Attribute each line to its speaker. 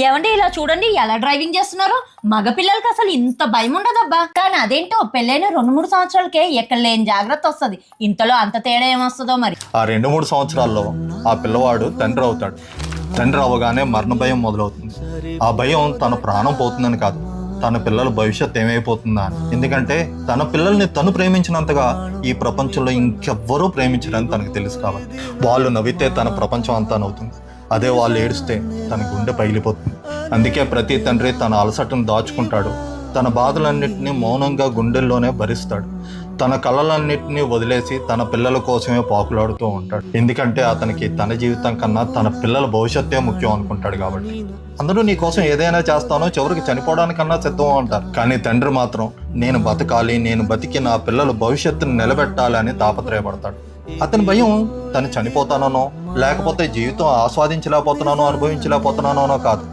Speaker 1: ఏమంటే ఇలా చూడండి ఎలా డ్రైవింగ్ చేస్తున్నారు. మగపిల్లలకి అసలు ఇంత భయం ఉండదబ్బా. కానీ అదేంటో పెళ్ళైన 2-3 సంవత్సరాలకే ఎక్కడ లేని జాగ్రత్త వస్తుంది. ఇంతలో అంత తేడా ఏమొస్తుందో మరి.
Speaker 2: ఆ 2-3 సంవత్సరాల్లో ఆ పిల్లవాడు తండ్రి అవుతాడు. తండ్రి అవ్వగానే మరణ భయం మొదలవుతుంది. ఆ భయం తన ప్రాణం పోతుందని కాదు, తన పిల్లల భవిష్యత్ ఏమైపోతుందా అని. ఎందుకంటే తన పిల్లల్ని తను ప్రేమించినంతగా ఈ ప్రపంచంలో ఇంకెవ్వరూ ప్రేమించరని తనకు తెలుసు. కాబట్టి వాళ్ళు నవ్వితే తన ప్రపంచం అంతా నవ్వుతుంది, అదే వాళ్ళు ఏడిస్తే తన గుండె పగిలిపోతుంది. అందుకే ప్రతి తండ్రి తన అలసటను దాచుకుంటాడు, తన బాధలన్నింటినీ మౌనంగా గుండెల్లోనే భరిస్తాడు. తన కళలన్నింటినీ వదిలేసి తన పిల్లల కోసమే పాకులాడుతూ ఉంటాడు. ఎందుకంటే అతనికి తన జీవితం కన్నా తన పిల్లల భవిష్యత్తే ముఖ్యం అనుకుంటాడు. కాబట్టి అందరూ నీ కోసం ఏదైనా చేస్తానో, చివరికి చనిపోవడానికన్నా సిద్ధం అంటారు. కానీ తండ్రి మాత్రం నేను బతకాలి, నేను బతికి నా పిల్లల భవిష్యత్తును నిలబెట్టాలని తాపత్రయపడతాడు. అతని భయం తను చనిపోతానో, లేకపోతే జీవితం ఆస్వాదించలేకపోతున్నానో, అనుభవించలేకపోతున్నానో కాదు,